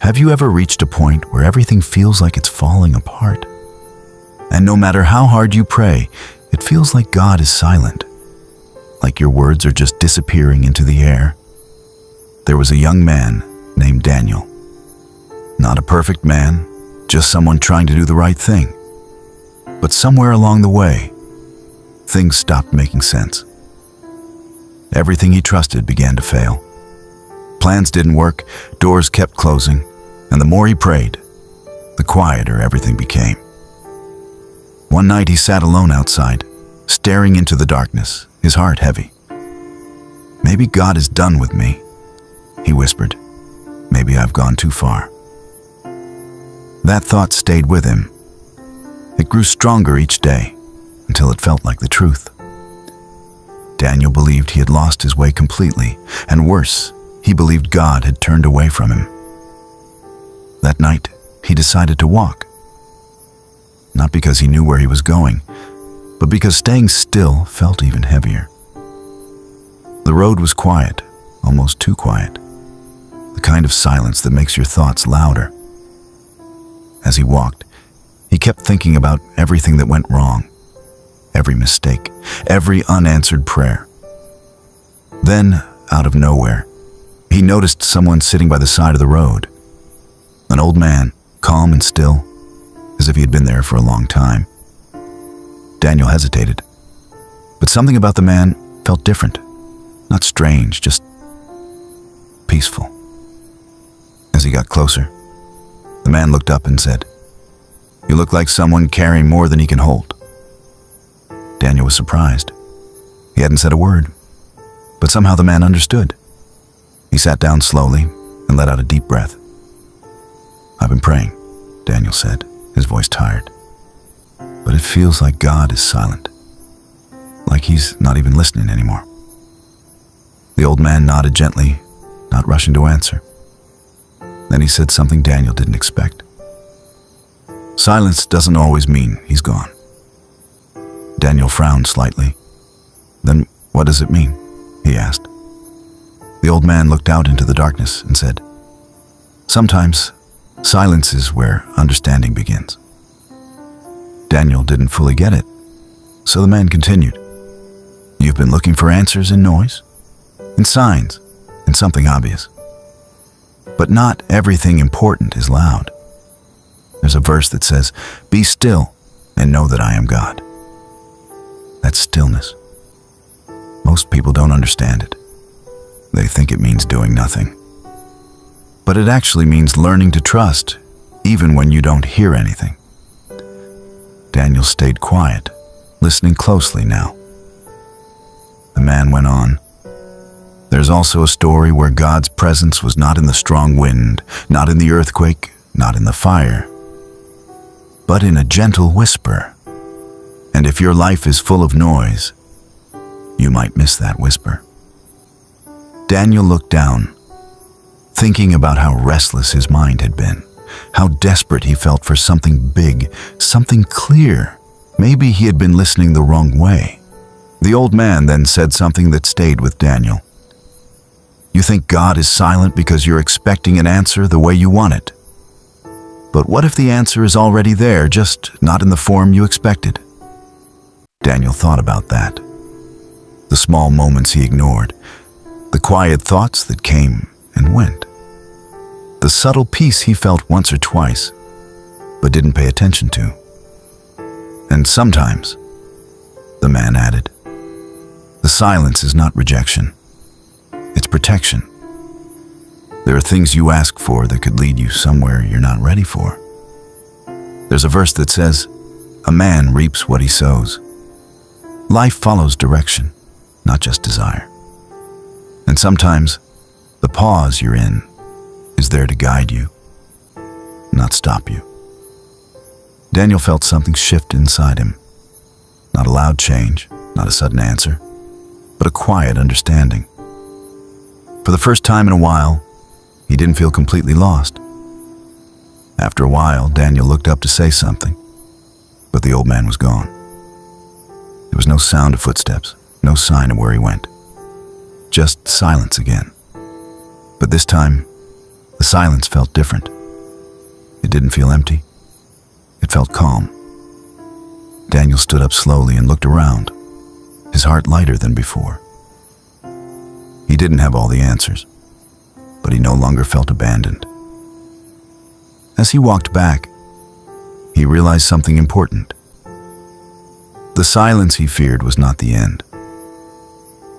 Have you ever reached a point where everything feels like it's falling apart? And no matter how hard you pray, it feels like God is silent, like your words are just disappearing into the air. There was a young man named Daniel. Not a perfect man, just someone trying to do the right thing. But somewhere along the way, things stopped making sense. Everything he trusted began to fail. Plans didn't work, doors kept closing, and the more he prayed, the quieter everything became. One night he sat alone outside, staring into the darkness, his heart heavy. "Maybe God is done with me," he whispered. "Maybe I've gone too far." That thought stayed with him. It grew stronger each day until it felt like the truth. Daniel believed he had lost his way completely, and worse, he believed God had turned away from him. That night, he decided to walk. Not because he knew where he was going, but because staying still felt even heavier. The road was quiet, almost too quiet, the kind of silence that makes your thoughts louder. As he walked, he kept thinking about everything that went wrong, every mistake, every unanswered prayer. Then, out of nowhere, he noticed someone sitting by the side of the road. An old man, calm and still, as if he had been there for a long time. Daniel hesitated, but something about the man felt different. Not strange, just peaceful. As he got closer, the man looked up and said, "You look like someone carrying more than he can hold." Daniel was surprised. He hadn't said a word, but somehow the man understood. He sat down slowly and let out a deep breath. "I've been praying," Daniel said, his voice tired. "But it feels like God is silent, like he's not even listening anymore." The old man nodded gently, not rushing to answer. Then he said something Daniel didn't expect. "Silence doesn't always mean he's gone." Daniel frowned slightly. "Then what does it mean?" he asked. The old man looked out into the darkness and said, "Sometimes silence is where understanding begins." Daniel didn't fully get it, so the man continued, "You've been looking for answers in noise, in signs, in something obvious. But not everything important is loud. There's a verse that says, 'Be still and know that I am God.' That's stillness. Most people don't understand it. They think it means doing nothing. But it actually means learning to trust, even when you don't hear anything." Daniel stayed quiet, listening closely now. The man went on, "There's also a story where God's presence was not in the strong wind, not in the earthquake, not in the fire, but in a gentle whisper. And if your life is full of noise, you might miss that whisper." Daniel looked down, thinking about how restless his mind had been, how desperate he felt for something big, something clear. Maybe he had been listening the wrong way. The old man then said something that stayed with Daniel. "You think God is silent because you're expecting an answer the way you want it. But what if the answer is already there, just not in the form you expected?" Daniel thought about that. The small moments he ignored, the quiet thoughts that came and went, the subtle peace he felt once or twice, but didn't pay attention to. "And sometimes," the man added, "the silence is not rejection. It's protection. There are things you ask for that could lead you somewhere you're not ready for. There's a verse that says, 'A man reaps what he sows.' Life follows direction, not just desire. And sometimes, the pause you're in is there to guide you, not stop you." Daniel felt something shift inside him. Not a loud change, not a sudden answer, but a quiet understanding. For the first time in a while, he didn't feel completely lost. After a while, Daniel looked up to say something, but the old man was gone. There was no sound of footsteps, no sign of where he went. Just silence again. But this time, The silence felt different. It didn't feel empty. It felt calm. Daniel stood up slowly and looked around, his heart lighter than before. He didn't have all the answers, but he no longer felt abandoned. As he walked back, he realized something important. The silence he feared was not the end.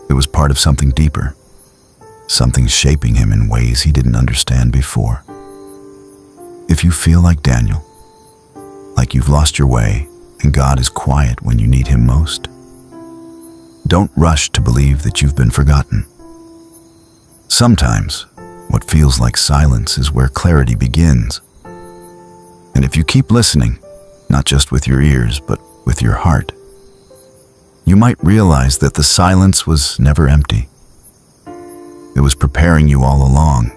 It was part of something deeper, something shaping him in ways he didn't understand before. If you feel like Daniel, like you've lost your way and God is quiet when you need him most, don't rush to believe that you've been forgotten. Sometimes, what feels like silence is where clarity begins. And if you keep listening, not just with your ears, but with your heart, you might realize that the silence was never empty. It was preparing you all along,